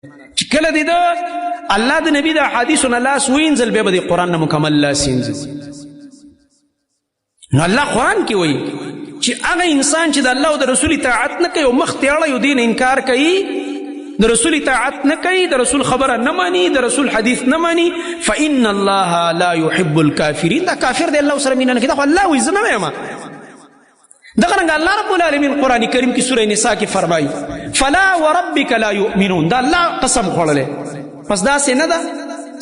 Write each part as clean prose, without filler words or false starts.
چې کله دې د الله د نبی د احادیثو نه لاس وینځل بیا به د قرآن نه مکمل لاس وینځي. نو الله قرآن کې وایي چې هغه انسان چې د الله او د رسول اطاعت نه کوي او مخ ته اړوي او دین انکار کوي، د رسول اطاعت نه کوي، د رسول خبره نه مانی، د رسول حدیث نه مانی، فإن الله لا يحب الكافرین. دا کافر دی الله سره مینه نه کوي. دا الله وایي زه نه وایم. دغه رنګ الله رب العالمین قرآن کریم کې سوره نساء کې فرمایي فلا وربک لا یؤمنون. دا الله قسم خوړلی، پس داسې نه ده.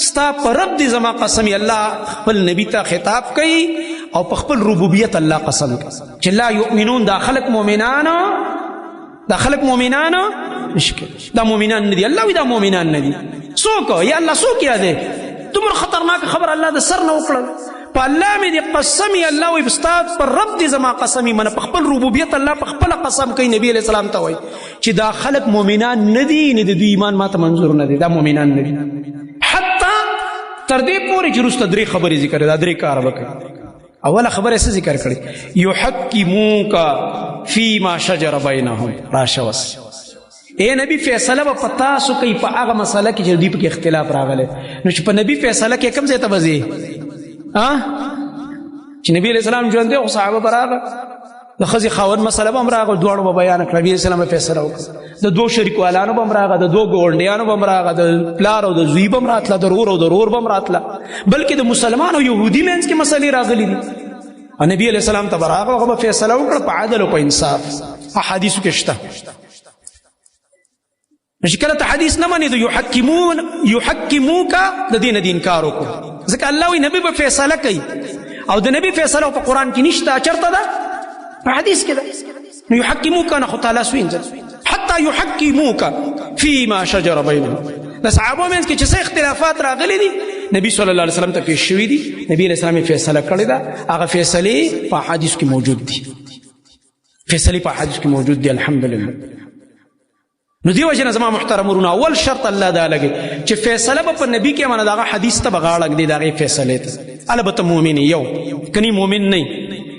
ستا په رب دې زما قسم. الله خپل نبی ته خطاب کوي او په خپل ربوبیت الله قسم کوي چې لا یؤمنون. دا خلق مؤمنانو، دا خلق مؤمنانو مشکل، دا مؤمنان نه دي. الله وی دا مؤمنان نه دي. څوک یا الله څوک یادې دومره خطرناک خبر الله د سر نه وکړل. په الله مې دې قسم یې الله وی استاد پر رب دې زما قسم یې من په خپل ربوبیت الله په خپل قسم کوي. نبی علیہ السلام ته وایي چې دا خلق مؤمنان نه دي، نه د دوی ایمان ماته منظور نه دی، دا مؤمنان نه دي. حتی تر دې پورې چې وروسته درې خبرې ذکر دا درې کار وکړي. اوله خبره څه ذکر کړي؟ یحکموک فیما شجر بینهم. راشه وس اے نبی فیصله به په تاسو کوي په هغه مسله کې چې دوی پکې اختلاف راغلی. نو چې په نبی فیصله کې کوم ځای ته به ځې؟ چې نبی علیہ السلام ژوند دی او صحابه به راغله، د ښځې خاوند مسله به هم راغله، دواړو به بیان کړه. نبی علیہ السلام به فیصله وکړه. د دوو شریکوالانو به هم راغله، د دوو ګاونډیانو به هم راغله، د پلار او د زوی به هم راتله، د رور او د رور به هم راتله، بلکې د مسلمان او یهودي منځ کې مسلې راغلي دي. نبی علیہ السلام ته به راغله، هغه به فیصله وکړه په عدل او په انصاف. احادیثو کې شته. چې کله ته حدیث نه منې د یحکموک د دې نه د انکار وکړو، ځکه الله وایي نبی به فیصله کوي او د نبی فیصله په قرآن کې نشته. چېرته ده؟ په حدیث کې ده. نو یحکموک نه خو تعالی سوینځل حتی یحکموک فیما شجر بینهم. د صحابو منځ کې چې څه اختلافات راغلي دي نبی صلی الله علیه وسلم ته پیش شوي دي، نبی علیه السلام یې فیصله کړې ده. هغه فیصلې په حدیث کې موجود دي، فیصلې په حدیث کې موجود دي. الحمدلله. نو دی وجه نه زما محترم ورونه اول شرط الله دا لګي چې فیصله به په نبی کې منه دغه حدیث ته بغاړه دی دغه فیصله ته البته مؤمن یو کني مؤمن نه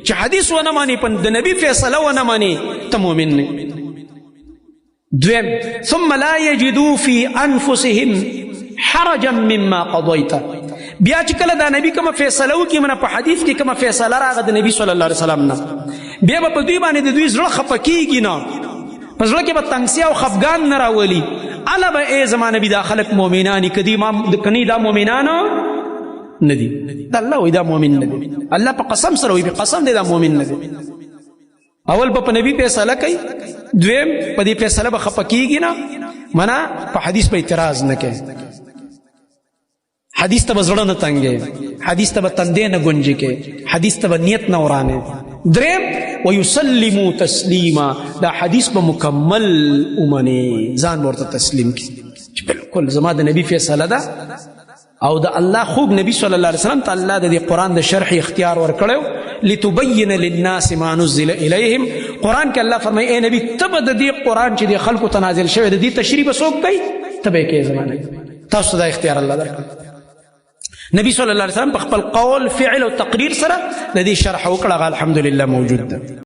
چې حدیث ونه مانی په د نبی فیصله ونه مانی ته مؤمن نه. دویم ثم لا يجدوا في انفسهم حرجا مما قضيت. بیا چې کله دا نبی کوم فیصله وکي منه په حدیث کې کوم فیصله راغله د نبی صلی الله علیه وسلم نه، بیا په دوی باندې د دوی زړه خفه کیږي نه، په زړه کې به تنګسي او خفګان نه راولي. الا به ای زما نبی دا خلق مؤمنان کني دا مؤمنانو نه دي. دا الله وایي دا مؤمن نه دي. الله په قسم سره وایي په قسم دی دا مؤمن نه دي. اول به په نبی فیصله کوي، دویم په دې فیصله به خفه کیږي نه، منه په حدیث به اعتراض نه کوي، حدیث ته به زړه نه تنګي، حدیث ته به تندې نه ګونجې کوي، حدیث ته به نیت نه ورانه. دریم ويسلموا تسلیما. دا حدیث به مکمل اومني ځان ورته تسلیم کی چې بالکل زما د نبی فیصله ده او د الله خوب نبی صلی الله علیه وسلم ته الله د قرآن د شرح اختیار ورکړو لتبین للناس ما نزل الیهم. قرآن کې الله فرمایي اے نبی ته به د دې قرآن چې د خلکو ته نازل شوی د دې تشریح به څوک کوي؟ ته به یې کوې زما نبی. تاسو دا اختیار الله درکړ. نبی صلی الله علیه وسلم په خپل قول فعل او تقریر سره د دې شرح وکړه. الحمدلله موجود ده.